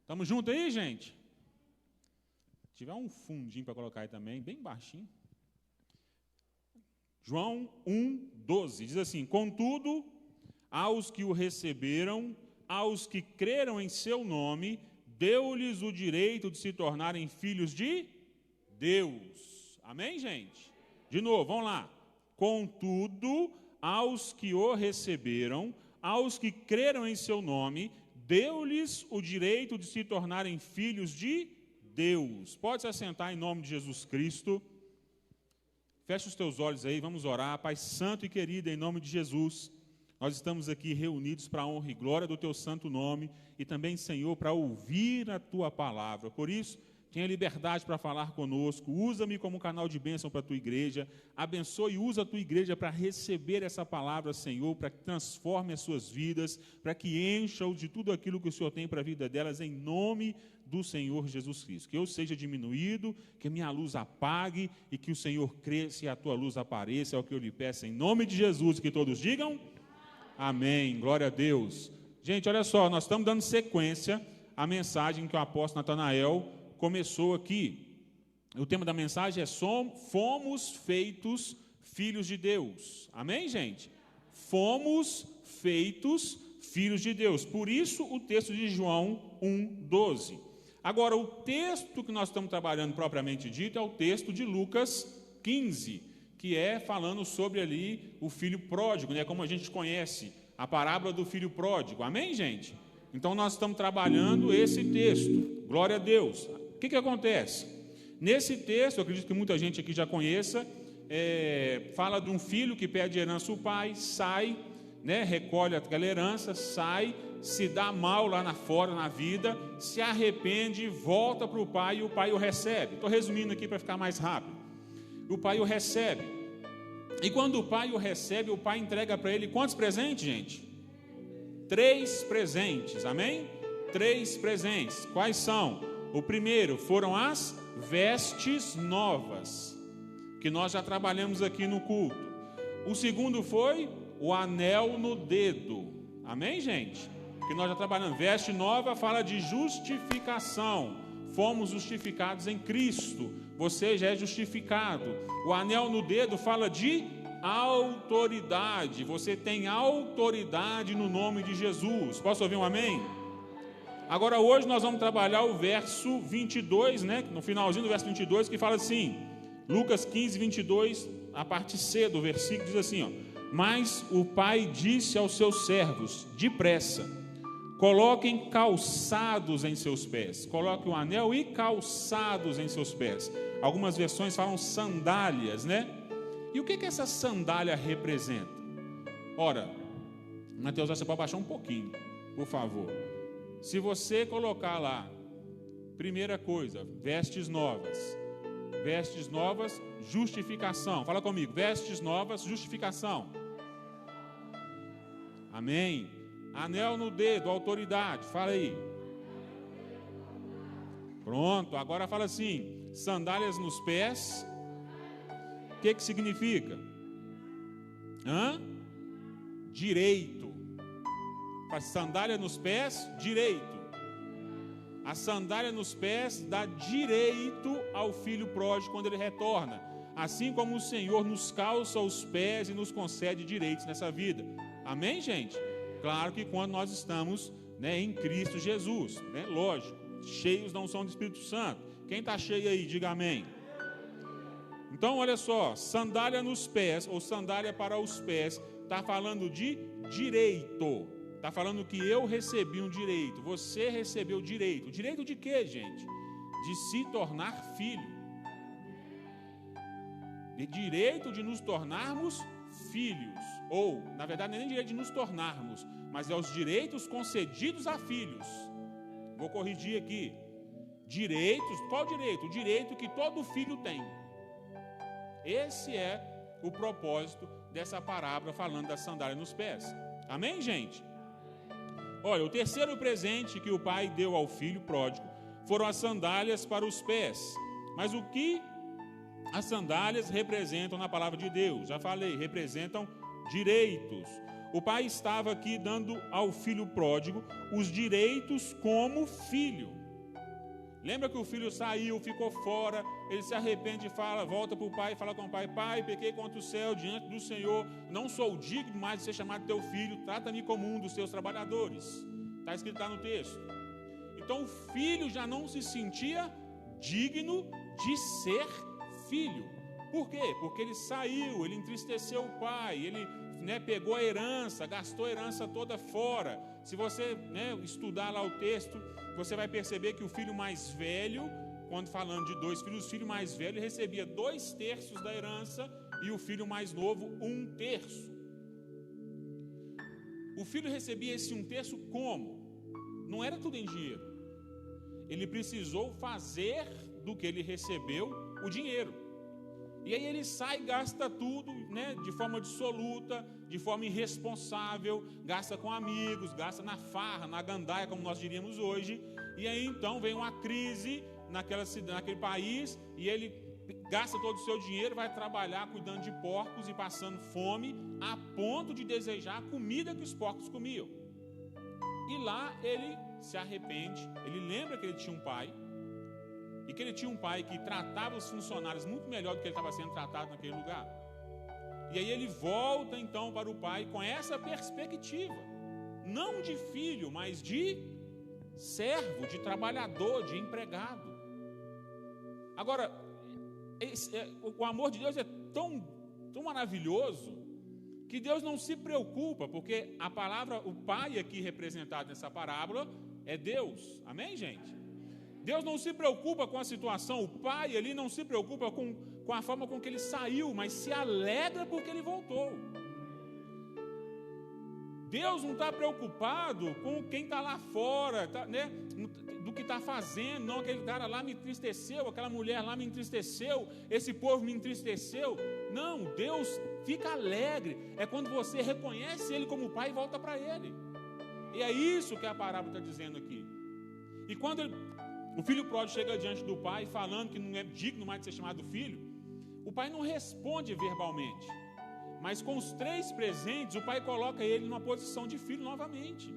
Estamos juntos aí, gente? Se tiver um fundinho para colocar aí também, bem baixinho. João 1:12 diz assim: contudo, aos que o receberam, aos que creram em seu nome, deu-lhes o direito de se tornarem filhos de Deus. Amém, gente? De novo, vamos lá. Contudo, aos que o receberam, aos que creram em seu nome, deu-lhes o direito de se tornarem filhos de Deus. Pode se assentar em nome de Jesus Cristo. Feche os teus olhos aí, vamos orar. Pai santo e querido, em nome de Jesus, nós estamos aqui reunidos para a honra e glória do teu santo nome e também, Senhor, para ouvir a tua palavra. Por isso, tenha liberdade para falar conosco, usa-me como canal de bênção para a tua igreja, abençoe e usa a tua igreja para receber essa palavra, Senhor, para que transforme as suas vidas, para que encha-o de tudo aquilo que o Senhor tem para a vida delas, em nome do Senhor Jesus Cristo. Que eu seja diminuído, que a minha luz apague e que o Senhor cresça e a tua luz apareça, é o que eu lhe peço em nome de Jesus, que todos digam amém, glória a Deus. Gente, olha só, nós estamos dando sequência à mensagem que o apóstolo Natanael começou aqui. O tema da mensagem é fomos feitos filhos de Deus. Amém, gente? Fomos feitos filhos de Deus. Por isso o texto de João 1:12. Agora, o texto que nós estamos trabalhando propriamente dito é o texto de Lucas 15, que é falando sobre ali o filho pródigo, né? Como a gente conhece a parábola do filho pródigo. Amém, gente? Então nós estamos trabalhando esse texto. Glória a Deus. O que acontece? Nesse texto, eu acredito que muita gente aqui já conheça, fala de um filho que pede herança ao pai, sai, né, recolhe aquela herança, sai, se dá mal lá fora na vida, se arrepende, volta para o pai e o pai o recebe. Estou resumindo aqui para ficar mais rápido. O pai o recebe. E quando o pai o recebe, o pai entrega para ele quantos presentes, gente? 3 presentes, amém? 3 presentes. Quais são? O primeiro foram as vestes novas, que nós já trabalhamos aqui no culto. O segundo foi o anel no dedo. Amém, gente? Que nós já trabalhamos. Veste nova fala de justificação. Fomos justificados em Cristo. Você já é justificado. O anel no dedo fala de autoridade. Você tem autoridade no nome de Jesus. Posso ouvir um amém? Agora hoje nós vamos trabalhar o verso 22, né? No finalzinho do verso 22, que fala assim, Lucas 15, 22, a parte C do versículo diz assim, ó: mas o pai disse aos seus servos, depressa, coloquem calçados em seus pés. Coloquem o anel e calçados em seus pés. Algumas versões falam sandálias, né? E o que essa sandália representa? Ora, Mateus, você pode baixar um pouquinho, por favor. Se você colocar lá, primeira coisa, vestes novas, justificação. Fala comigo, vestes novas, justificação. Amém. Anel no dedo, autoridade. Fala aí. Pronto, agora fala assim, sandálias nos pés. O que significa? Direito. Sandália nos pés, direito. A sandália nos pés dá direito ao filho pródigo quando ele retorna. Assim como o Senhor nos calça os pés e nos concede direitos nessa vida. Amém, gente? Claro que quando nós estamos, né, em Cristo Jesus, né? Lógico, cheios não são do Espírito Santo. Quem está cheio aí, diga amém. Então, olha só, sandália nos pés, ou sandália para os pés, está falando de direito. Está falando que eu recebi um direito, você recebeu direito. Direito de quê, gente? De se tornar filho. De direito de nos tornarmos filhos. Ou, na verdade, não é nem direito de nos tornarmos, mas é os direitos concedidos a filhos. Vou corrigir aqui. Direitos, qual direito? O direito que todo filho tem. Esse é o propósito dessa parábola falando da sandália nos pés. Amém, gente? Olha, o terceiro presente que o pai deu ao filho pródigo foram as sandálias para os pés. Mas o que as sandálias representam na palavra de Deus? Já falei, representam direitos. O pai estava aqui dando ao filho pródigo os direitos como filho. Lembra que o filho saiu, ficou fora, ele se arrepende e fala, volta para o pai e fala com o pai: pai, pequei contra o céu diante do Senhor, não sou digno mais de ser chamado teu filho, trata-me como um dos teus trabalhadores. Está escrito lá no texto. Então o filho já não se sentia digno de ser filho. Por quê? Porque ele saiu, ele entristeceu o pai, ele pegou a herança, gastou a herança toda fora. Se você estudar lá o texto, você vai perceber que o filho mais velho, quando falando de dois filhos, o filho mais velho recebia 2/3 da herança e o filho mais novo 1/3. O filho recebia esse 1/3 como? Não era tudo em dinheiro. Ele precisou fazer do que ele recebeu o dinheiro. E aí ele sai e gasta tudo, de forma dissoluta, de forma irresponsável, gasta com amigos, gasta na farra, na gandaia, como nós diríamos hoje. E aí então vem uma crise naquele país e ele gasta todo o seu dinheiro, vai trabalhar cuidando de porcos e passando fome, a ponto de desejar a comida que os porcos comiam. E lá ele se arrepende, ele lembra que ele tinha um pai, e que ele tinha um pai que tratava os funcionários muito melhor do que ele estava sendo tratado naquele lugar. E aí ele volta então para o pai com essa perspectiva, não de filho, mas de servo, de trabalhador, de empregado. Agora, o amor de Deus é tão maravilhoso, que Deus não se preocupa, porque a palavra, o pai aqui representado nessa parábola, é Deus. Amém, gente? Deus não se preocupa com a situação, o pai ali não se preocupa com a forma com que ele saiu, mas se alegra porque ele voltou. Deus não está preocupado com quem está lá fora, do que está fazendo. Não, aquele cara lá me entristeceu, aquela mulher lá me entristeceu, esse povo me entristeceu. Não, Deus fica alegre, é quando você reconhece Ele como Pai e volta para Ele. E é isso que a parábola está dizendo aqui. E quando o filho pródigo chega diante do pai, falando que não é digno mais de ser chamado filho, o pai não responde verbalmente, mas com os 3 presentes, o pai coloca ele numa posição de filho novamente.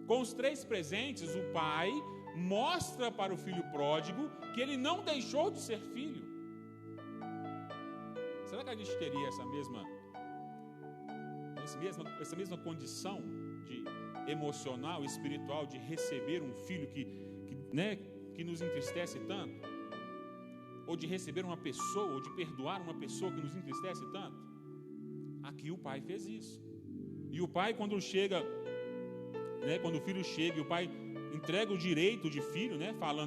Com os 3 presentes, o pai mostra para o filho pródigo que ele não deixou de ser filho. Será que a gente teria essa mesma condição de emocional, espiritual, de receber um filho que nos entristece tanto? Ou de receber uma pessoa, ou de perdoar uma pessoa que nos entristece tanto? Aqui o pai fez isso. E o pai, quando o filho chega e o pai entrega o direito de filho,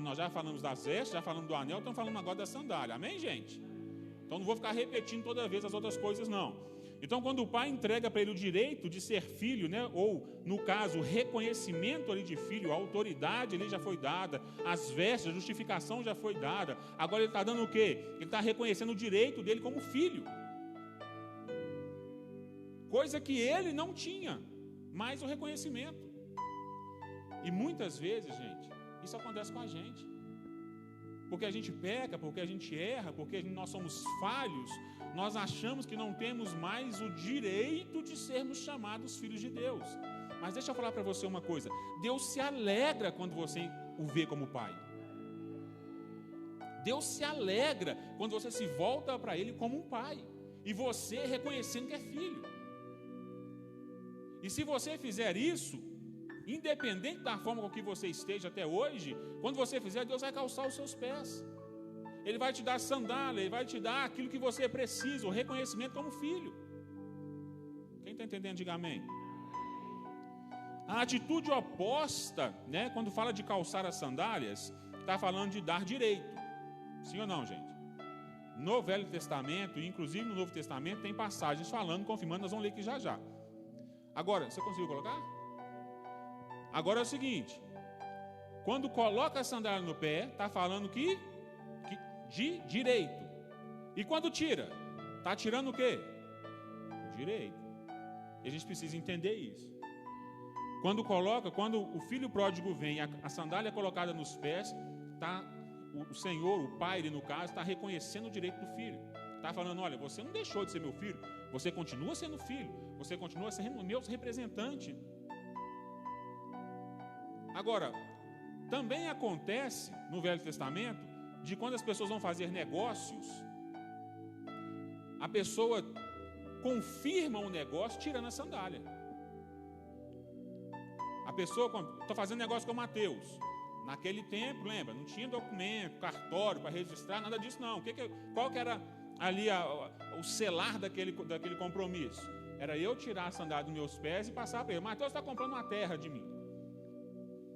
nós já falamos das vestes, já falamos do anel, estamos falando agora da sandália. Amém, gente? Então não vou ficar repetindo toda vez as outras coisas, não. Então, quando o pai entrega para ele o direito de ser filho, ou, no caso, o reconhecimento ali de filho, a autoridade ali já foi dada, as vestes, a justificação já foi dada, agora ele está dando o quê? Ele está reconhecendo o direito dele como filho. Coisa que ele não tinha, mas o reconhecimento. E muitas vezes, gente, isso acontece com a gente. Porque a gente peca, porque a gente erra, porque nós somos falhos, nós achamos que não temos mais o direito de sermos chamados filhos de Deus. Mas deixa eu falar para você uma coisa: Deus se alegra quando você o vê como pai. Deus se alegra quando você se volta para Ele como um pai, e você reconhecendo que é filho. E se você fizer isso, independente da forma com que você esteja até hoje, quando você fizer, Deus vai calçar os seus pés. Ele vai te dar sandália, Ele vai te dar aquilo que você precisa, o reconhecimento como filho. Quem está entendendo, diga amém. A atitude oposta, quando fala de calçar as sandálias, está falando de dar direito. Sim ou não, gente? No Velho Testamento, e inclusive no Novo Testamento, tem passagens falando, confirmando, nós vamos ler aqui já já. Agora, você conseguiu colocar? Agora é o seguinte: quando coloca a sandália no pé, está falando que de direito. E quando tira, está tirando o quê? Direito. E a gente precisa entender isso. Quando o filho pródigo vem, a sandália é colocada nos pés, o Senhor, o pai, ele no caso, está reconhecendo o direito do filho. Está falando, olha, você não deixou de ser meu filho, você continua sendo filho, você continua sendo meu representante. Agora, também acontece no Velho Testamento, de quando as pessoas vão fazer negócios, a pessoa confirma o negócio tirando a sandália. A pessoa, estou fazendo negócio com o Mateus. Naquele tempo, lembra, não tinha documento, cartório para registrar, nada disso não. Qual que era ali o selar daquele compromisso? Era eu tirar a sandália dos meus pés e passar para ele. Mateus está comprando uma terra de mim.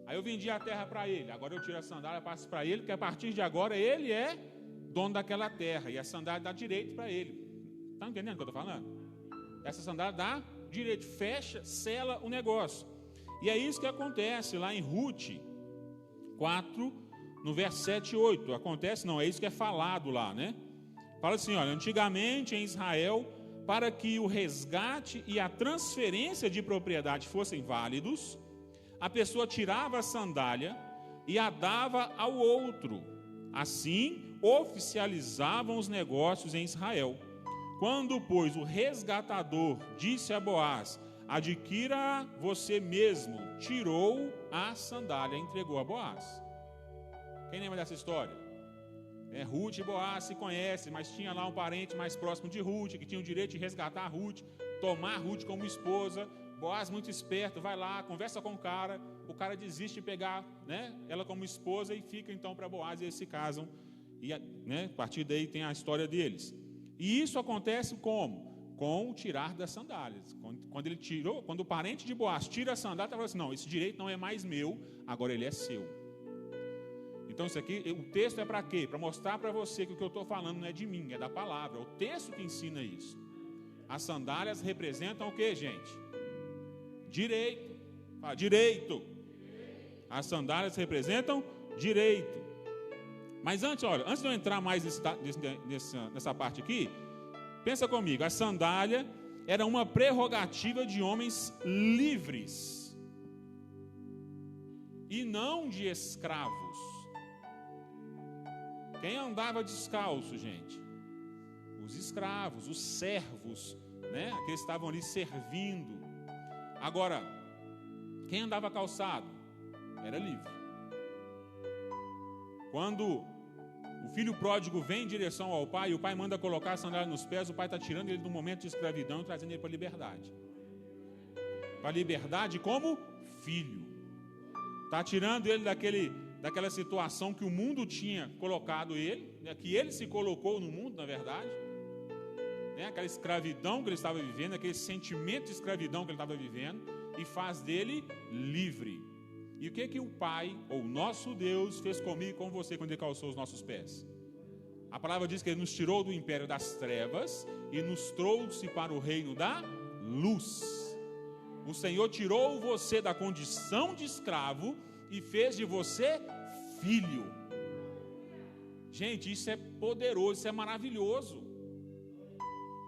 Aí eu vendi a terra para ele. Agora eu tiro a sandália e passo para ele, porque a partir de agora ele é dono daquela terra. E a sandália dá direito para ele. Está entendendo o que eu estou falando? Essa sandália dá direito, fecha, sela o negócio. E é isso que acontece lá em Ruth 4, no verso 7 e 8. Acontece, não, é isso que é falado lá, né? Fala assim, olha, antigamente em Israel, para que o resgate e a transferência de propriedade fossem válidos, a pessoa tirava a sandália e a dava ao outro. Assim, oficializavam os negócios em Israel. Quando, pois, o resgatador disse a Boaz, adquira você mesmo, tirou a sandália e entregou a Boaz. Quem lembra dessa história? Ruth e Boaz se conhecem, mas tinha lá um parente mais próximo de Ruth, que tinha o direito de resgatar Ruth, tomar Ruth como esposa. Boaz, muito esperto, vai lá, conversa com o cara desiste de pegar, né, ela como esposa e fica então para Boaz e eles se casam. E, né, a partir daí tem a história deles. E isso acontece como? Com o tirar das sandálias. Quando o parente de Boaz tira a sandália, ele fala assim, não, esse direito não é mais meu, agora ele é seu. Então isso aqui, o texto é para quê? Para mostrar para você que o que eu estou falando não é de mim, é da palavra, é o texto que ensina isso. As sandálias representam o quê, gente? Direito. Fala, direito. As sandálias representam direito. Mas antes de eu entrar mais nessa parte aqui, pensa comigo, a sandália era uma prerrogativa de homens livres e não de escravos. Quem andava descalço, gente? Os escravos, os servos, né? Aqueles que estavam ali servindo. Agora, quem andava calçado? Era livre. Quando o filho pródigo vem em direção ao pai, e o pai manda colocar a sandália nos pés, o pai está tirando ele do momento de escravidão e trazendo ele para a liberdade. Para a liberdade como filho. Está tirando ele daquela situação que o mundo tinha colocado ele, né, que ele se colocou no mundo, na verdade. Né, aquela escravidão que ele estava vivendo, aquele sentimento de escravidão que ele estava vivendo, e faz dele livre. E o que o Pai, ou o nosso Deus, fez comigo e com você quando Ele calçou os nossos pés? A palavra diz que Ele nos tirou do império das trevas e nos trouxe para o reino da luz. O Senhor tirou você da condição de escravo e fez de você filho. Gente, isso é poderoso, isso é maravilhoso.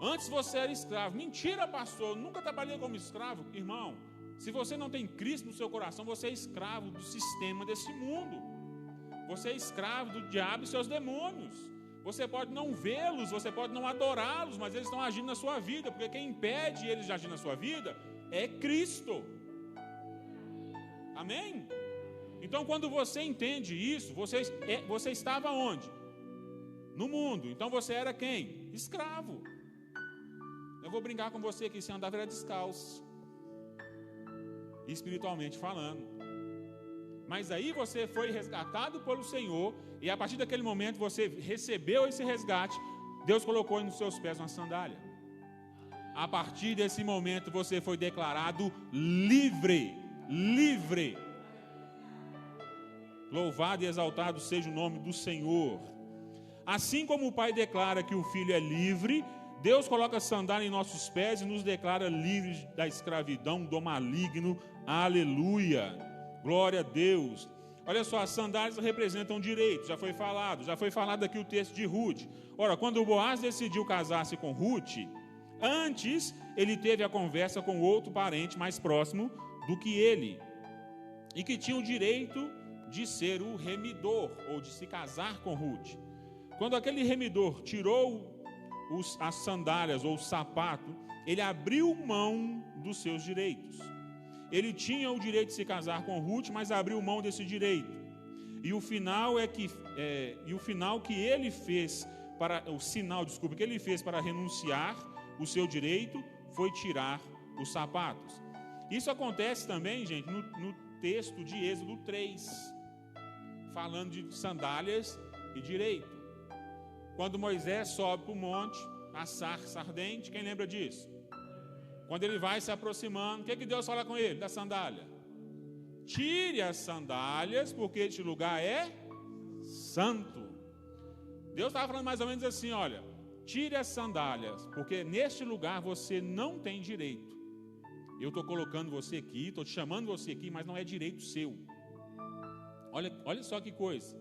Antes você era escravo. Mentira, pastor, eu nunca trabalhei como escravo. Irmão, se você não tem Cristo no seu coração, você é escravo do sistema desse mundo. Você é escravo do diabo e seus demônios. Você pode não vê-los, você pode não adorá-los, mas eles estão agindo na sua vida, porque quem impede eles de agir na sua vida é Cristo. Amém? Então, quando você entende isso, você estava onde? No mundo. Então, você era quem? Escravo. Eu vou brincar com você que se andava era descalço, espiritualmente falando. Mas aí você foi resgatado pelo Senhor, e a partir daquele momento você recebeu esse resgate. Deus colocou nos seus pés uma sandália. A partir desse momento você foi declarado livre. Livre. Louvado e exaltado seja o nome do Senhor. Assim como o Pai declara que o Filho é livre, Deus coloca sandália em nossos pés e nos declara livres da escravidão, do maligno. Aleluia, glória a Deus. Olha só, as sandálias representam direito, já foi falado aqui o texto de Ruth. Ora, quando o Boaz decidiu casar-se com Ruth, antes ele teve a conversa com outro parente mais próximo do que ele, e que tinha o direito de ser o remidor, ou de se casar com Ruth. Quando aquele remidor tirou as sandálias ou o sapato, ele abriu mão dos seus direitos. Ele tinha o direito de se casar com Ruth, mas abriu mão desse direito. E o final que ele fez que ele fez para renunciar o seu direito foi tirar os sapatos. Isso acontece também, gente, no texto de Êxodo 3, falando de sandálias e direito. Quando Moisés sobe para o monte, a sarça ardente, quem lembra disso? Quando ele vai se aproximando, o que Deus fala com ele? Da sandália. Tire as sandálias, porque este lugar é santo. Deus estava falando mais ou menos assim, olha, tire as sandálias, porque neste lugar você não tem direito. Eu estou colocando você aqui, estou te chamando você aqui, mas não é direito seu. Olha só que coisa.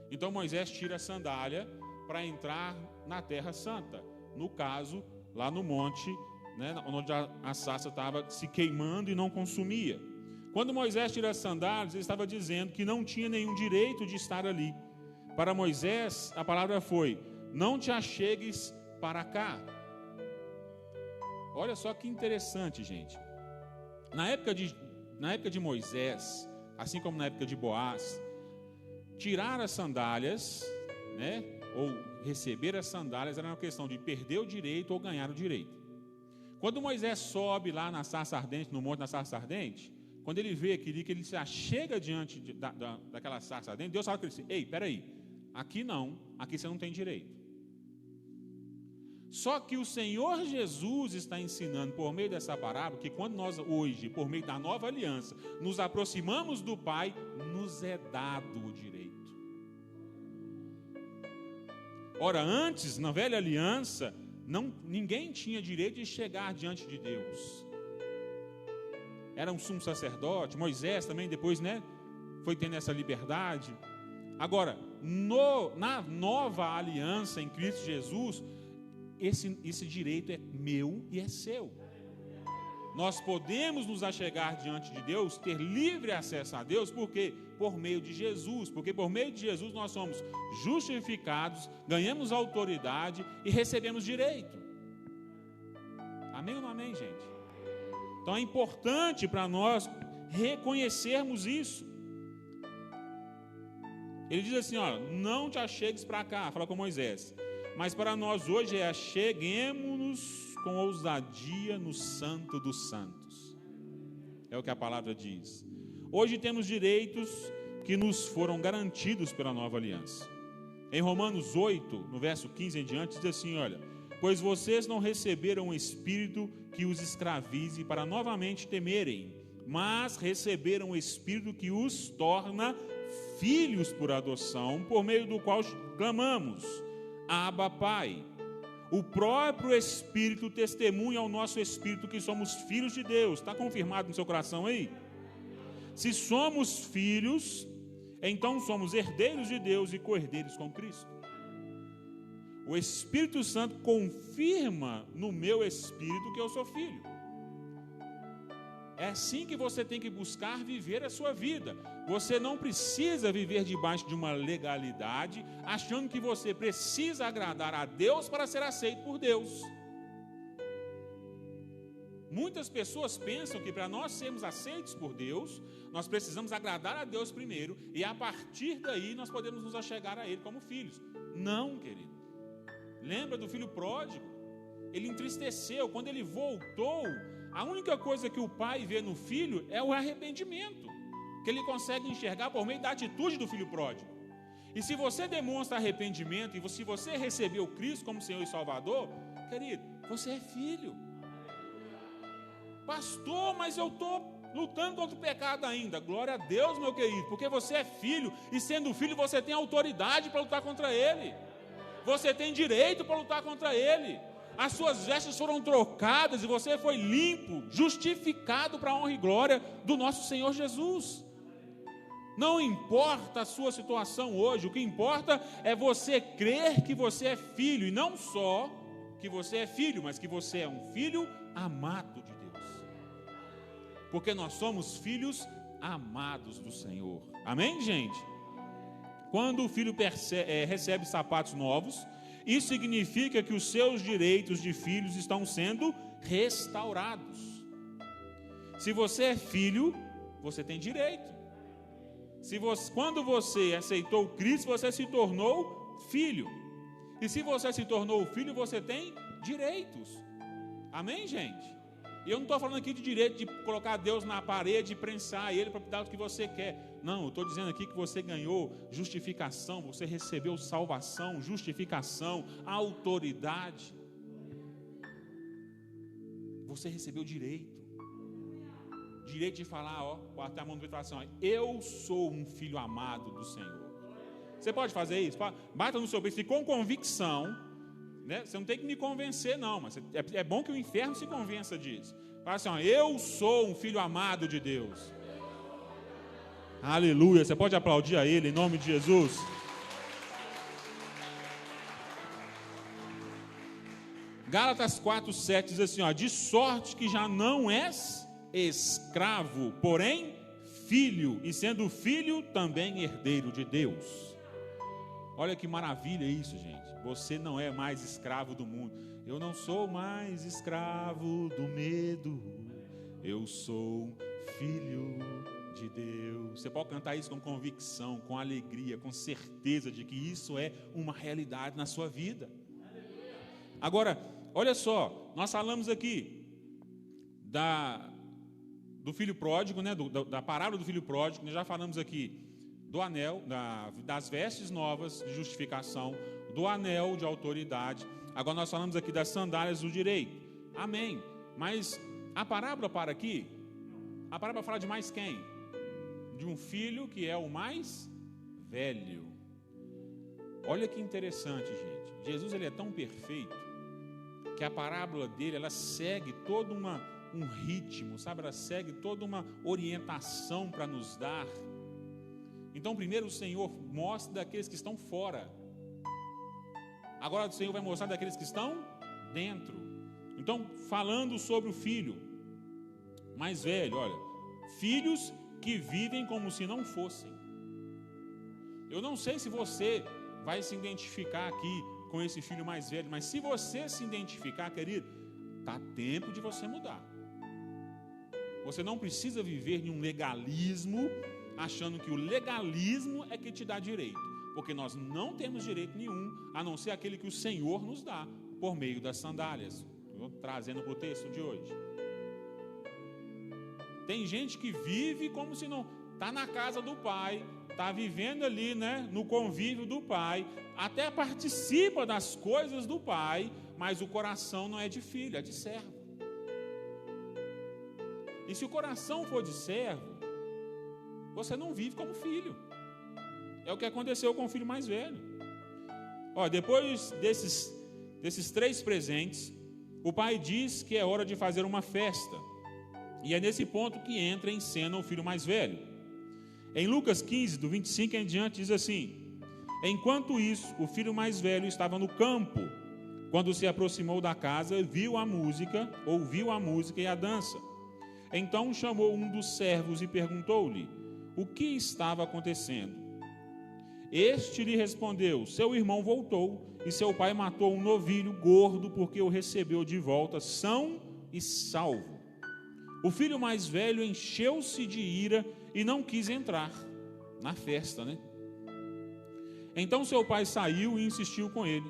Então Moisés tira a sandália para entrar na Terra Santa. No caso, lá no monte, né, onde a sarça estava se queimando e não consumia. Quando Moisés tira as sandálias, ele estava dizendo que não tinha nenhum direito de estar ali. Para Moisés, a palavra foi: não te achegues para cá. Olha só que interessante, gente. Na época de Moisés, assim como na época de Boaz, tirar as sandálias, né, ou receber as sandálias era uma questão de perder o direito ou ganhar o direito. Quando Moisés sobe lá na sarça ardente, no monte da sarça ardente, quando ele vê que ele se achega diante daquela sarça ardente, Deus fala com ele assim: ei, peraí, aqui não, aqui você não tem direito. Só que o Senhor Jesus está ensinando por meio dessa parábola que quando nós hoje, por meio da nova aliança, nos aproximamos do Pai, nos é dado o direito. Ora, antes, na velha aliança, ninguém tinha direito de chegar diante de Deus. Era um sumo sacerdote, Moisés também depois, né, foi tendo essa liberdade. Agora, na nova aliança em Cristo Jesus, esse direito é meu e é seu. Nós podemos nos achegar diante de Deus, ter livre acesso a Deus, porque por meio de Jesus, porque por meio de Jesus nós somos justificados, ganhamos autoridade e recebemos direito. Amém ou não amém, gente? Então é importante para nós reconhecermos isso. Ele diz assim, ó, não te achegues para cá, fala com Moisés. Mas para nós hoje é acheguemo-nos com ousadia no Santo dos Santos. É o que a palavra diz. Hoje temos direitos que nos foram garantidos pela nova aliança. Em Romanos 8, no verso 15 em diante, diz assim, olha: pois vocês não receberam um espírito que os escravize para novamente temerem, mas receberam um espírito que os torna filhos por adoção, por meio do qual clamamos: Abba, Pai. O próprio Espírito testemunha ao nosso espírito que somos filhos de Deus. Está confirmado no seu coração aí? Se somos filhos, então somos herdeiros de Deus e co-herdeiros com Cristo. O Espírito Santo confirma no meu espírito que eu sou filho. É assim que você tem que buscar viver a sua vida. Você não precisa viver debaixo de uma legalidade, achando que você precisa agradar a Deus para ser aceito por Deus. Muitas pessoas pensam que para nós sermos aceitos por Deus, nós precisamos agradar a Deus primeiro, e a partir daí nós podemos nos achegar a Ele como filhos. Não, querido. Lembra do filho pródigo? Ele entristeceu, quando ele voltou, a única coisa que o pai vê no filho é o arrependimento, que ele consegue enxergar por meio da atitude do filho pródigo. E se você demonstra arrependimento, e se você recebeu Cristo como Senhor e Salvador, querido, você é filho. Pastor, mas eu estou lutando contra o pecado ainda. Glória a Deus, meu querido, porque você é filho, e sendo filho você tem autoridade para lutar contra ele. Você tem direito para lutar contra ele. As suas vestes foram trocadas e você foi limpo, justificado para a honra e glória do nosso Senhor Jesus. Não importa a sua situação hoje, o que importa é você crer que você é filho, e não só que você é filho, mas que você é um filho amado de Deus. Porque nós somos filhos amados do Senhor. Amém, gente? Quando o filho recebe sapatos novos, Isso significa que os seus direitos de filhos estão sendo restaurados. Se você é filho, você tem direito. Quando você aceitou Cristo, você se tornou filho. E se você se tornou filho, você tem direitos. Amém, gente? E eu não estou falando aqui de direito de colocar Deus na parede e prensar Ele para dar o que você quer. Não, eu estou dizendo aqui que você ganhou justificação, você recebeu salvação, justificação, autoridade. Você recebeu direito. Direito de falar, bater a mão no peito e falar assim, eu sou um filho amado do Senhor. Você pode fazer isso? Bata no seu peito com convicção, né? Você não tem que me convencer não, mas é bom que o inferno se convença disso. Fala assim, eu sou um filho amado de Deus. Aleluia, você pode aplaudir a Ele em nome de Jesus. Gálatas 4:7 diz assim, de sorte que já não és escravo, porém filho, e sendo filho, também herdeiro de Deus. Olha que maravilha isso, gente. Você não é mais escravo do mundo. Eu não sou mais escravo do medo. Eu sou filho de Deus. Você pode cantar isso com convicção, com alegria, com certeza de que isso é uma realidade na sua vida. Agora, olha só, nós falamos aqui do filho pródigo, né? Da parábola do filho pródigo. Nós já falamos aqui do anel, das vestes novas de justificação, do anel de autoridade. Agora nós falamos aqui das sandálias do direito. Amém. Mas a parábola para aqui, a parábola fala de mais quem? De um filho que é o mais velho. Olha que interessante, gente. Jesus, ele é tão perfeito que a parábola dele, ela segue todo um ritmo, sabe? Ela segue toda uma orientação para nos dar. Então, primeiro o Senhor mostra daqueles que estão fora. Agora o Senhor vai mostrar daqueles que estão dentro. Então, falando sobre o filho mais velho, olha, filhos que vivem como se não fossem. Eu não sei se você vai se identificar aqui com esse filho mais velho, mas se você se identificar, querido, está tempo de você mudar. Você não precisa viver em um legalismo, achando que o legalismo é que te dá direito, porque nós não temos direito nenhum, a não ser aquele que o Senhor nos dá, por meio das sandálias. Estou trazendo para o texto de hoje. Tem gente que vive como se não... Está na casa do pai, está vivendo ali, né, no convívio do pai, até participa das coisas do pai, mas o coração não é de filho, é de servo. E se o coração for de servo, você não vive como filho. É o que aconteceu com o filho mais velho. Depois desses 3 presentes, o pai diz que é hora de fazer uma festa. E é nesse ponto que entra em cena o filho mais velho. Em Lucas 15, do 25 em diante, diz assim: enquanto isso, o filho mais velho estava no campo. Quando se aproximou da casa, ouviu a música e a dança. Então chamou um dos servos e perguntou-lhe o que estava acontecendo. Este lhe respondeu: seu irmão voltou e seu pai matou um novilho gordo porque o recebeu de volta são e salvo. O filho mais velho encheu-se de ira e não quis entrar na festa, né? Então seu pai saiu e insistiu com ele.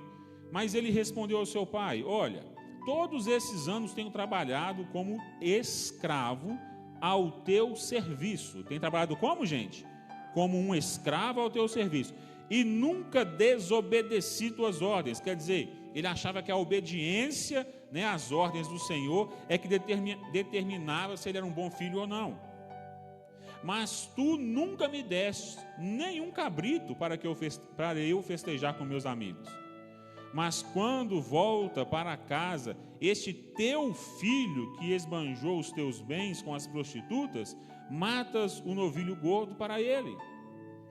Mas ele respondeu ao seu pai: olha, todos esses anos tenho trabalhado como escravo ao teu serviço. Tem trabalhado como, gente? Como um escravo ao teu serviço. E nunca desobedeci tuas ordens. Quer dizer, ele achava que a obediência, né, às ordens do Senhor é que determinava se ele era um bom filho ou não. Mas tu nunca me deste nenhum cabrito para eu festejar com meus amigos. Mas quando volta para casa este teu filho que esbanjou os teus bens com as prostitutas, matas o novilho gordo para ele.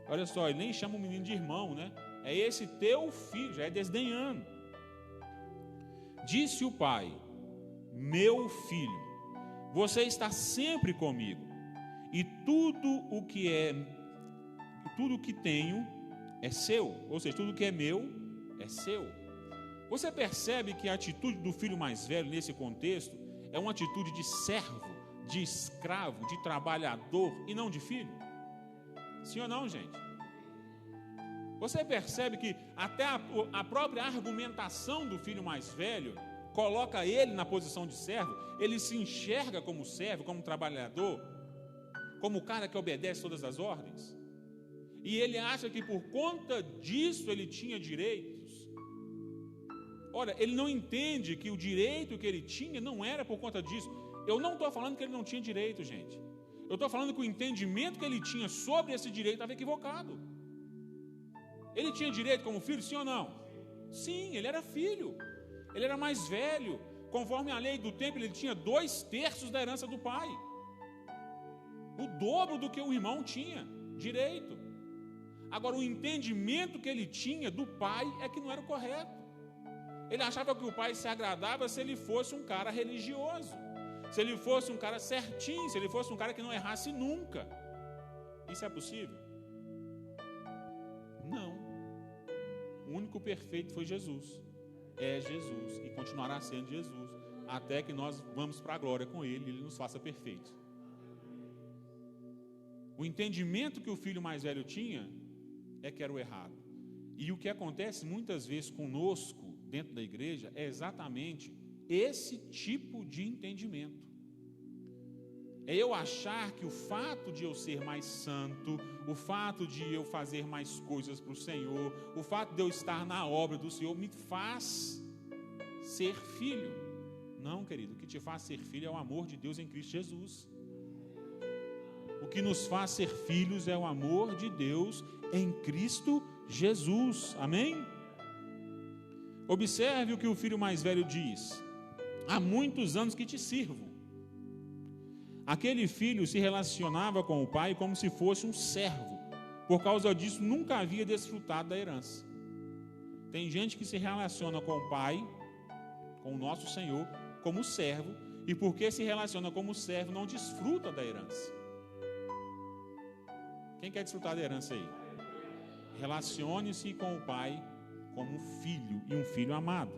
Olha só, ele nem chama o menino de irmão, né? É esse teu filho, já é desdenhando. Disse o pai: meu filho, você está sempre comigo, e tudo o que tenho é seu, ou seja, tudo que é meu é seu. Você percebe que a atitude do filho mais velho nesse contexto é uma atitude de servo, de escravo, de trabalhador e não de filho? Sim ou não, gente? Você percebe que até a própria argumentação do filho mais velho coloca ele na posição de servo, ele se enxerga como servo, como trabalhador, como o cara que obedece todas as ordens, e ele acha que por conta disso ele tinha direitos. Ora, ele não entende que o direito que ele tinha não era por conta disso. Eu não estou falando que ele não tinha direito, gente. Eu estou falando que o entendimento que ele tinha sobre esse direito estava equivocado. Ele tinha direito como filho, sim ou não? Sim, ele era filho. Ele era mais velho. Conforme a lei do templo, ele tinha 2/3 da herança do pai. O dobro do que o irmão tinha direito. Agora, o entendimento que ele tinha do pai é que não era o correto. Ele achava que o pai se agradava se ele fosse um cara religioso, se ele fosse um cara certinho, se ele fosse um cara que não errasse nunca. Isso é possível? Não. O único perfeito foi Jesus. É Jesus e continuará sendo Jesus até que nós vamos para a glória com Ele e Ele nos faça perfeitos. O entendimento que o filho mais velho tinha é que era o errado. E o que acontece muitas vezes conosco dentro da igreja é exatamente esse tipo de entendimento. É eu achar que o fato de eu ser mais santo, o fato de eu fazer mais coisas para o Senhor, o fato de eu estar na obra do Senhor me faz ser filho. Não, querido, o que te faz ser filho é o amor de Deus em Cristo Jesus. O que nos faz ser filhos é o amor de Deus em Cristo Jesus. Amém? Observe o que o filho mais velho diz: há muitos anos que te sirvo. Aquele filho se relacionava com o pai como se fosse um servo. Por causa disso, nunca havia desfrutado da herança. Tem gente que se relaciona com o pai, com o nosso Senhor, como servo, e porque se relaciona como servo, não desfruta da herança. Quem quer desfrutar da herança aí? Relacione-se com o pai como filho, e um filho amado.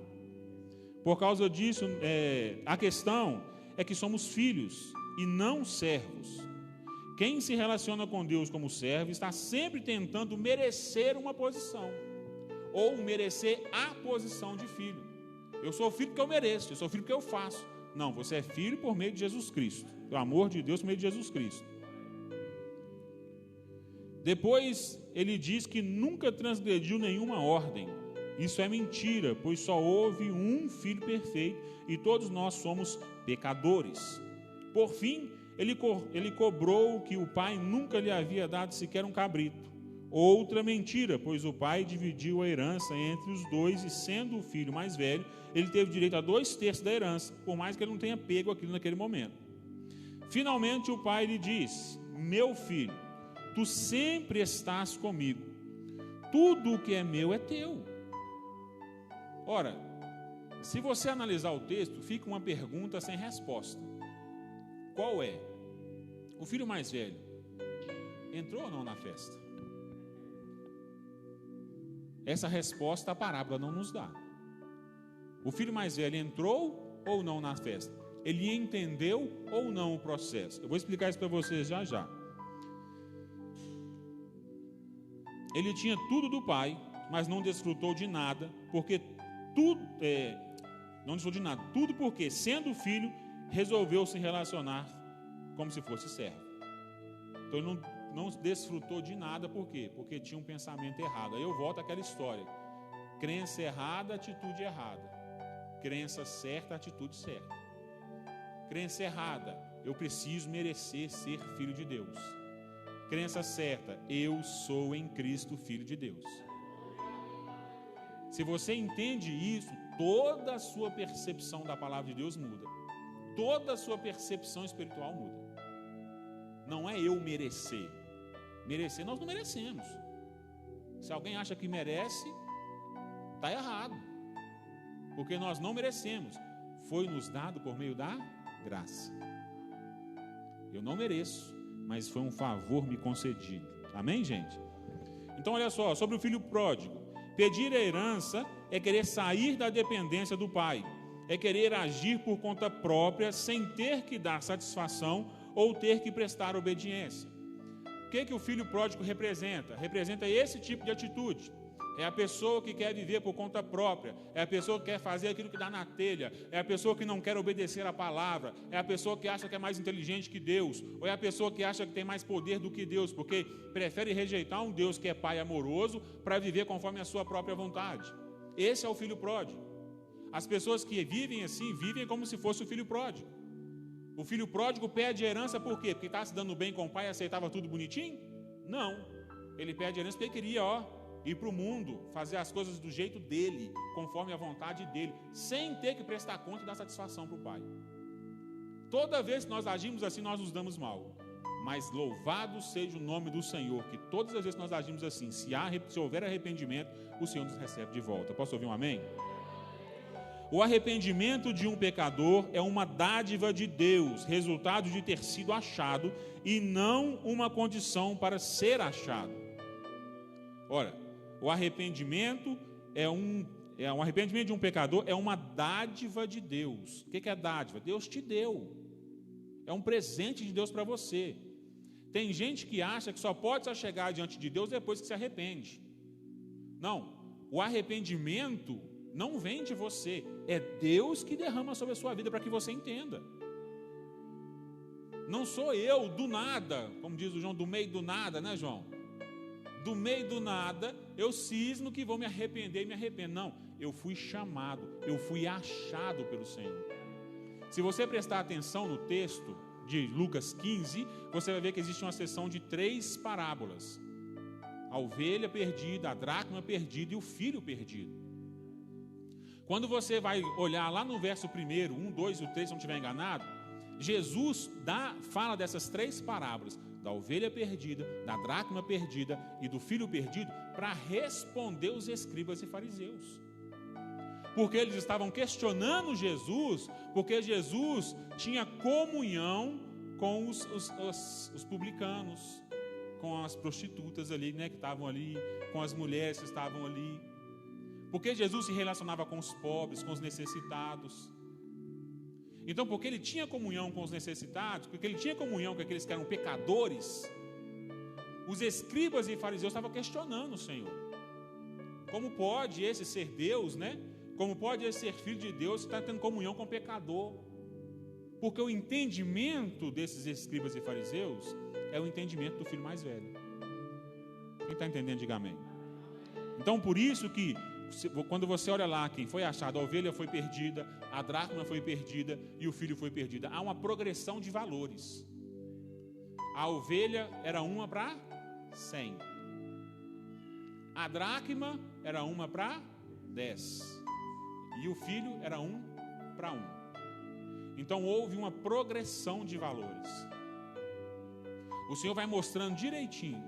Por causa disso, a questão é que somos filhos e não servos. Quem se relaciona com Deus como servo está sempre tentando merecer uma posição, ou merecer a posição de filho. Eu sou filho porque eu mereço, eu sou filho porque eu faço. Não, você é filho por meio de Jesus Cristo, o amor de Deus por meio de Jesus Cristo. Depois ele diz que nunca transgrediu nenhuma ordem. Isso é mentira, pois só houve um filho perfeito e todos nós somos pecadores. Por fim, ele cobrou que o pai nunca lhe havia dado sequer um cabrito. Outra mentira, pois o pai dividiu a herança entre os dois e, sendo o filho mais velho, ele teve direito a 2/3 da herança, por mais que ele não tenha pego aquilo naquele momento. Finalmente o pai lhe diz: meu filho, tu sempre estás comigo, tudo o que é meu é teu. Ora, se você analisar o texto, fica uma pergunta sem resposta. Qual é? O filho mais velho entrou ou não na festa? Essa resposta a parábola não nos dá. O filho mais velho entrou ou não na festa? Ele entendeu ou não o processo? Eu vou explicar isso para vocês já já. Ele tinha tudo do pai, mas não desfrutou de nada, porque não desfrutou de nada. Tudo porque, sendo filho, resolveu se relacionar como se fosse servo. Então ele não desfrutou de nada, por quê? Porque tinha um pensamento errado. Aí eu volto àquela história: crença errada, atitude errada. Crença certa, atitude certa. Crença errada: eu preciso merecer ser filho de Deus. Crença certa: eu sou em Cristo filho de Deus. Se você entende isso, toda a sua percepção da palavra de Deus muda. Toda a sua percepção espiritual muda. Não é eu merecer. Merecer nós não merecemos. Se alguém acha que merece, está errado. Porque nós não merecemos. Foi nos dado por meio da graça. Eu não mereço, mas foi um favor me concedido. Amém, gente? Então olha só, sobre o filho pródigo. Pedir a herança é querer sair da dependência do pai, é querer agir por conta própria, sem ter que dar satisfação ou ter que prestar obediência. O que o filho pródigo representa? Representa esse tipo de atitude. É a pessoa que quer viver por conta própria, é a pessoa que quer fazer aquilo que dá na telha, é a pessoa que não quer obedecer a palavra, é a pessoa que acha que é mais inteligente que Deus, ou é a pessoa que acha que tem mais poder do que Deus, porque prefere rejeitar um Deus que é pai amoroso para viver conforme a sua própria vontade. Esse é o filho pródigo. As pessoas que vivem assim, vivem como se fosse o filho pródigo. O filho pródigo pede herança por quê? Porque está se dando bem com o pai e aceitava tudo bonitinho? Não. Ele pede herança porque queria, ir para o mundo, fazer as coisas do jeito dele, conforme a vontade dele, sem ter que prestar conta e dar satisfação para o pai. Toda vez que nós agimos assim, nós nos damos mal. Mas louvado seja o nome do Senhor, que todas as vezes que nós agimos assim, se houver arrependimento, o Senhor nos recebe de volta. Posso ouvir um amém? O arrependimento de um pecador é uma dádiva de Deus, resultado de ter sido achado, e não uma condição para ser achado. Ora, o arrependimento o arrependimento de um pecador é uma dádiva de Deus. O que é dádiva? Deus te deu. É um presente de Deus para você. Tem gente que acha que só pode se chegar diante de Deus depois que se arrepende. Não, o arrependimento não vem de você, é Deus que derrama sobre a sua vida para que você entenda. Não sou eu do nada, como diz o João, do meio do nada, né, João? Do meio do nada, eu cismo que vou me arrepender e me arrependo. Não, eu fui chamado, eu fui achado pelo Senhor. Se você prestar atenção no texto de Lucas 15, você vai ver que existe uma seção de 3 parábolas: a ovelha perdida, a dracma perdida e o filho perdido. Quando você vai olhar lá no verso 1, 1, 2 e 3, se não estiver enganado, Jesus fala dessas 3 parábolas, da ovelha perdida, da dracma perdida e do filho perdido, para responder os escribas e fariseus. Porque eles estavam questionando Jesus, porque Jesus tinha comunhão com os publicanos, com as prostitutas ali, né, que estavam ali, com as mulheres que estavam ali. Porque Jesus se relacionava com os pobres, com os necessitados. Então, porque ele tinha comunhão com os necessitados, porque ele tinha comunhão com aqueles que eram pecadores, os escribas e fariseus estavam questionando o Senhor. Como pode esse ser Deus, né? Como pode esse ser filho de Deus estar tendo comunhão com o pecador? Porque o entendimento desses escribas e fariseus é o entendimento do filho mais velho. Quem está entendendo, diga amém. Então, por isso que quando você olha lá, quem foi achado, a ovelha foi perdida, a dracma foi perdida e o filho foi perdido. Há uma progressão de valores. A ovelha era uma para 100. A dracma era uma para 10. E o filho era 1 para 1. Então houve uma progressão de valores. O Senhor vai mostrando direitinho.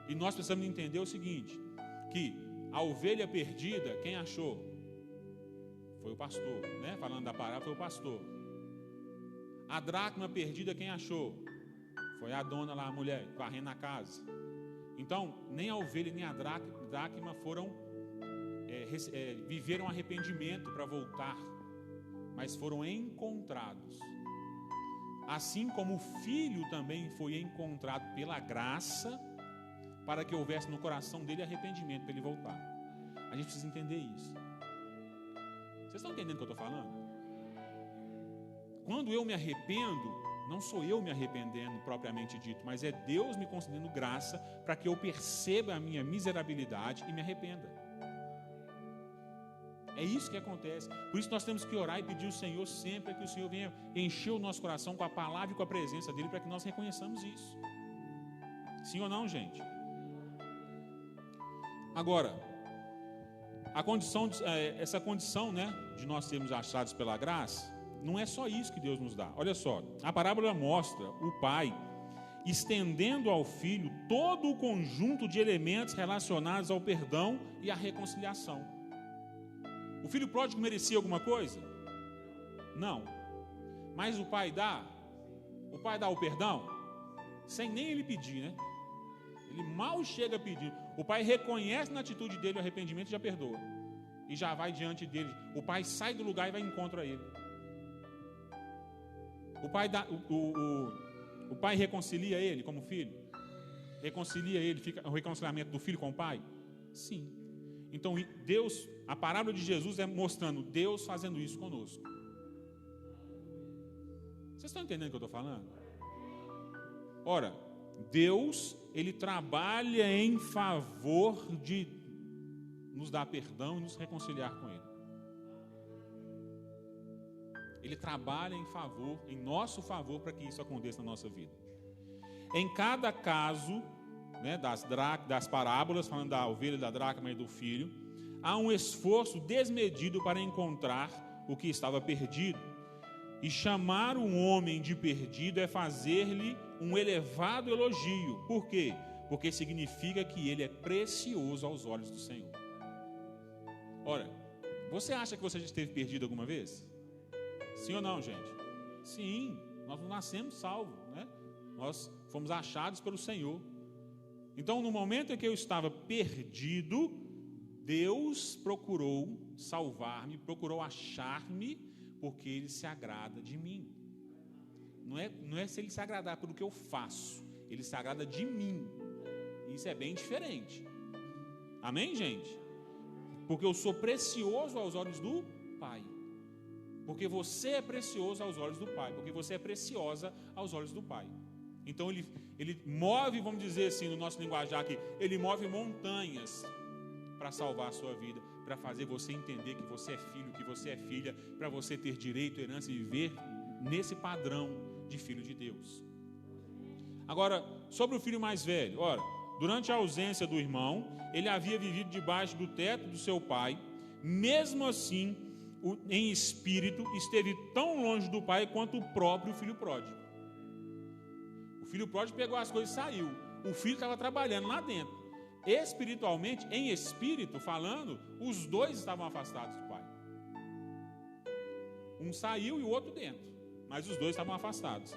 E nós precisamos entender o seguinte, que a ovelha perdida, quem achou? Foi o pastor, né? Falando da parábola, foi o pastor. A dracma perdida, quem achou? Foi a dona lá, a mulher, varrendo a casa. Então, nem a ovelha nem a dracma viveram arrependimento para voltar, mas foram encontrados. Assim como o filho também foi encontrado pela graça, para que houvesse no coração dele arrependimento para ele voltar. A gente precisa entender isso. Vocês estão entendendo o que eu estou falando? Quando eu me arrependo, não sou eu me arrependendo propriamente dito, mas é Deus me concedendo graça para que eu perceba a minha miserabilidade e me arrependa. É isso que acontece. Por isso nós temos que orar e pedir ao Senhor sempre para que o Senhor venha encher o nosso coração com a palavra e com a presença dEle, para que nós reconheçamos isso. Sim ou não, gente? Agora, essa condição, né, de nós sermos achados pela graça, não é só isso que Deus nos dá. Olha só, a parábola mostra o pai estendendo ao filho todo o conjunto de elementos relacionados ao perdão e à reconciliação. O filho pródigo merecia alguma coisa? Não. Mas o pai dá o perdão sem nem ele pedir, né? Ele mal chega a pedir. O pai reconhece na atitude dele o arrependimento e já perdoa. E já vai diante dele. O pai sai do lugar e vai em encontro a ele. O pai reconcilia ele como filho? Reconcilia ele, fica o reconciliamento do filho com o pai? Sim. Então Deus, a parábola de Jesus é mostrando Deus fazendo isso conosco. Vocês estão entendendo o que eu estou falando? Ora, Deus, Ele trabalha em favor de nos dar perdão e nos reconciliar com Ele. Ele trabalha em favor, em nosso favor, para que isso aconteça na nossa vida. Em cada caso, né, das parábolas, falando da ovelha, da dracma e do filho, há um esforço desmedido para encontrar o que estava perdido. E chamar um homem de perdido é fazer-lhe um elevado elogio. Por quê? Porque significa que ele é precioso aos olhos do Senhor. Ora, você acha que você já esteve perdido alguma vez? Sim ou não, gente? Sim, nós não nascemos salvos, né? Nós fomos achados pelo Senhor. Então, no momento em que eu estava perdido, Deus procurou salvar-me, procurou achar-me, porque Ele se agrada de mim. Não é se Ele se agradar pelo que eu faço, Ele se agrada de mim. Isso é bem diferente. Amém, gente? Porque eu sou precioso aos olhos do Pai. Porque você é precioso aos olhos do Pai. Porque você é preciosa aos olhos do Pai. Então ele move, vamos dizer assim, no nosso linguajar aqui, Ele move montanhas para salvar a sua vida, para fazer você entender que você é filho, que você é filha, para você ter direito, herança e viver nesse padrão de filho de Deus. Agora, sobre o filho mais velho, ora, durante a ausência do irmão, ele havia vivido debaixo do teto do seu pai. Mesmo assim, em espírito, esteve tão longe do pai quanto o próprio filho pródigo. O filho pródigo pegou as coisas e saiu. O filho estava trabalhando lá dentro. Espiritualmente, em espírito falando, os dois estavam afastados do pai. Um saiu e o outro dentro, mas os dois estavam afastados.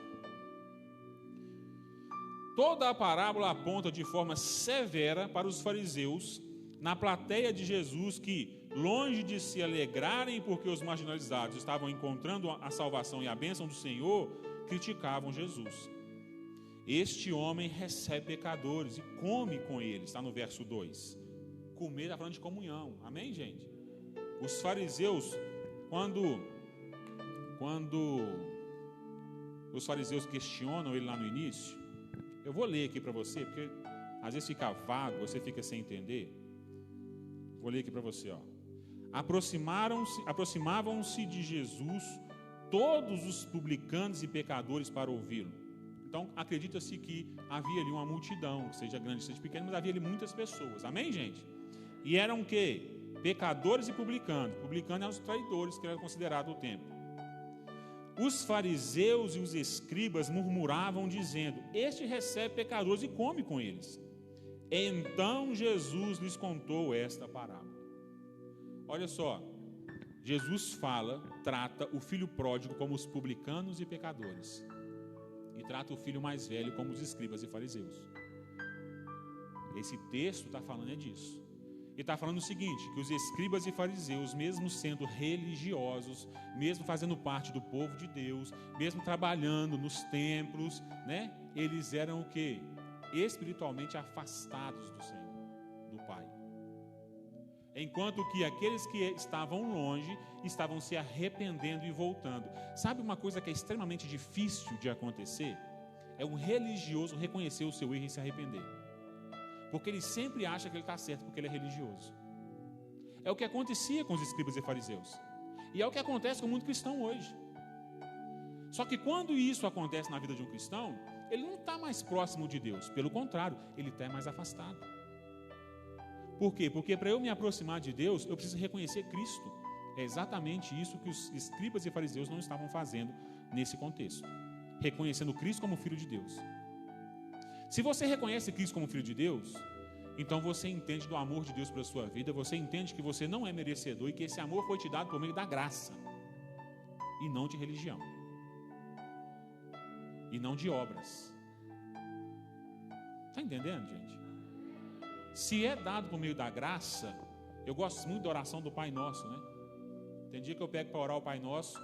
Toda a parábola aponta de forma severa para os fariseus, na plateia de Jesus, que, longe de se alegrarem porque os marginalizados estavam encontrando a salvação e a bênção do Senhor, criticavam Jesus. Este homem recebe pecadores e come com eles, está no verso 2. Comer está falando de comunhão, amém, gente? Os fariseus, quando os fariseus questionam ele lá no início, eu vou ler aqui para você, porque às vezes fica vago, você fica sem entender. Vou ler aqui para você, ó. Aproximavam-se de Jesus todos os publicanos e pecadores para ouvi-lo. Então, acredita-se que havia ali uma multidão, seja grande, seja pequena, mas havia ali muitas pessoas. Amém, gente? E eram o quê? Pecadores e publicanos. Publicanos eram os traidores, que eram considerados no tempo. Os fariseus e os escribas murmuravam, dizendo: este recebe pecadores e come com eles. Então Jesus lhes contou esta parábola. Olha só, Jesus trata o filho pródigo como os publicanos e pecadores. E trata o filho mais velho como os escribas e fariseus. Esse texto está falando disso. E está falando o seguinte, que os escribas e fariseus, mesmo sendo religiosos, mesmo fazendo parte do povo de Deus, mesmo trabalhando nos templos, né, eles eram o quê? Espiritualmente afastados do Senhor, do Pai. Enquanto que aqueles que estavam longe, estavam se arrependendo e voltando. Sabe uma coisa que é extremamente difícil de acontecer? É um religioso reconhecer o seu erro e se arrepender. Porque ele sempre acha que ele está certo, porque ele é religioso. É o que acontecia com os escribas e fariseus. E é o que acontece com muito cristão hoje. Só que quando isso acontece na vida de um cristão, ele não está mais próximo de Deus. Pelo contrário, ele está mais afastado. Por quê? Porque para eu me aproximar de Deus, eu preciso reconhecer Cristo. É exatamente isso que os escribas e fariseus não estavam fazendo nesse contexto. Reconhecendo Cristo como Filho de Deus. Se você reconhece Cristo como Filho de Deus, então você entende do amor de Deus pela sua vida, você entende que você não é merecedor e que esse amor foi te dado por meio da graça e não de religião e não de obras. Está entendendo, gente? Se é dado por meio da graça, eu gosto muito da oração do Pai Nosso, né? Tem dia que eu pego para orar o Pai Nosso,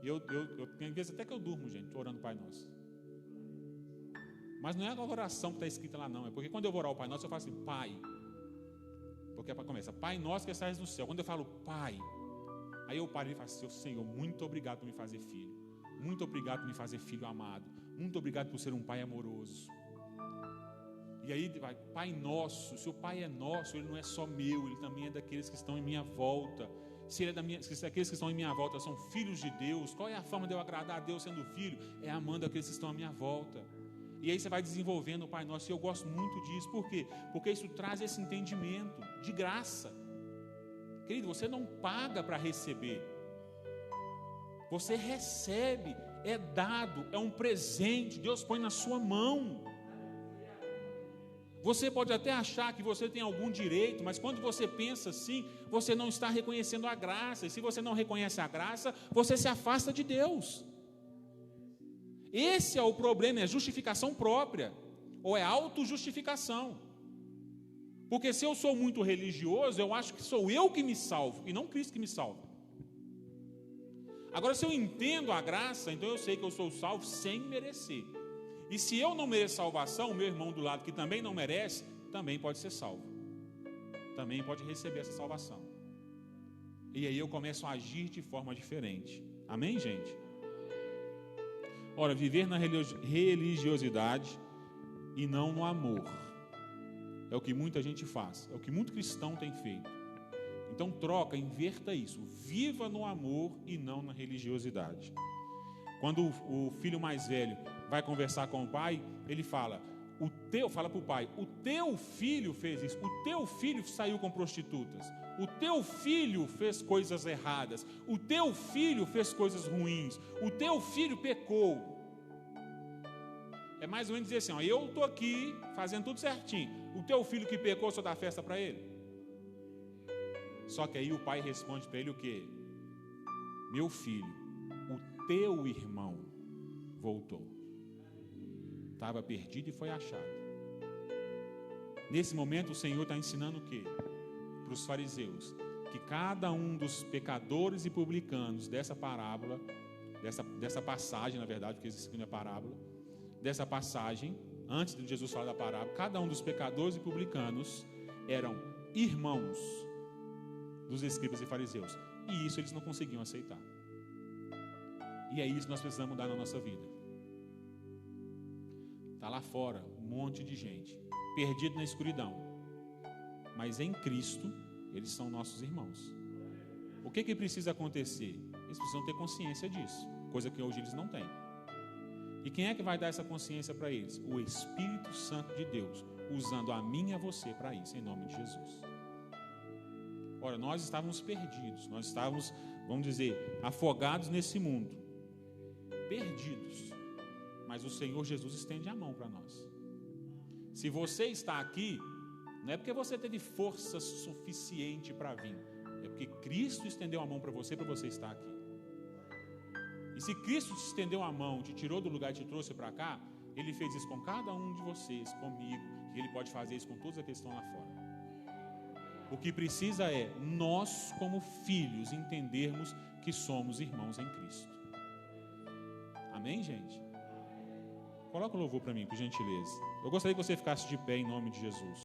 e eu tem vezes até que eu durmo, gente, estou orando o Pai Nosso. Mas não é a oração que está escrita lá, não. É porque quando eu vou orar o Pai Nosso, eu falo assim, Pai. Porque é para começar, Pai Nosso que estás no céu. Quando eu falo Pai, aí eu paro e falo assim, Senhor, muito obrigado por me fazer filho. Muito obrigado por me fazer filho amado. Muito obrigado por ser um Pai amoroso. E aí vai, Pai Nosso. Se o Pai é nosso, Ele não é só meu, Ele também é daqueles que estão em minha volta. Se Ele é se aqueles que estão em minha volta são filhos de Deus, qual é a forma de eu agradar a Deus sendo filho? É amando aqueles que estão à minha volta. E aí você vai desenvolvendo o Pai Nosso. E eu gosto muito disso. Por quê? Porque isso traz esse entendimento de graça. Querido, você não paga para receber. Você recebe, é dado, é um presente. Deus põe na sua mão. Você pode até achar que você tem algum direito, mas quando você pensa assim, você não está reconhecendo a graça. E se você não reconhece a graça, você se afasta de Deus. Esse é o problema, é justificação própria, ou é autojustificação. Porque se eu sou muito religioso, eu acho que sou eu que me salvo, e não Cristo que me salva. Agora, se eu entendo a graça, então eu sei que eu sou salvo sem merecer. E se eu não mereço salvação, o meu irmão do lado, que também não merece, também pode ser salvo. Também pode receber essa salvação. E aí eu começo a agir de forma diferente. Amém, gente? Ora, viver na religiosidade e não no amor é o que muita gente faz, é o que muito cristão tem feito. Então troca, inverta isso, viva no amor e não na religiosidade. Quando o filho mais velho vai conversar com o pai, ele fala para o pai, o teu filho fez isso, o teu filho saiu com prostitutas, o teu filho fez coisas erradas, o teu filho fez coisas ruins, o teu filho pecou. É mais ou menos dizer assim, ó, eu estou aqui fazendo tudo certinho, o teu filho que pecou, só dá festa para ele? Só que aí o pai responde para ele o quê? Meu filho, o teu irmão voltou. Estava perdido e foi achado. Nesse momento o Senhor está ensinando o quê? Para os fariseus, que cada um dos pecadores e publicanos dessa parábola, dessa passagem, na verdade, porque isso aqui não é parábola, dessa passagem, antes de Jesus falar da parábola, cada um dos pecadores e publicanos eram irmãos dos escribas e fariseus. E isso eles não conseguiam aceitar. E é isso que nós precisamos mudar na nossa vida. Está lá fora um monte de gente perdido na escuridão, mas em Cristo eles são nossos irmãos. O que precisa acontecer? Eles precisam ter consciência disso, coisa que hoje eles não têm. E quem é que vai dar essa consciência para eles? O Espírito Santo de Deus, usando a mim e a você para isso, em nome de Jesus. Ora, nós estávamos perdidos, nós estávamos, vamos dizer, afogados nesse mundo, perdidos, mas o Senhor Jesus estende a mão para nós. Se você está aqui, não é porque você teve força suficiente para vir, é porque Cristo estendeu a mão para você estar aqui. E se Cristo te estendeu a mão, te tirou do lugar e te trouxe para cá, Ele fez isso com cada um de vocês, comigo, e Ele pode fazer isso com todos aqueles que estão lá fora. O que precisa é nós, como filhos, entendermos que somos irmãos em Cristo. Amém, gente? Coloca o louvor para mim, por gentileza. Eu gostaria que você ficasse de pé em nome de Jesus.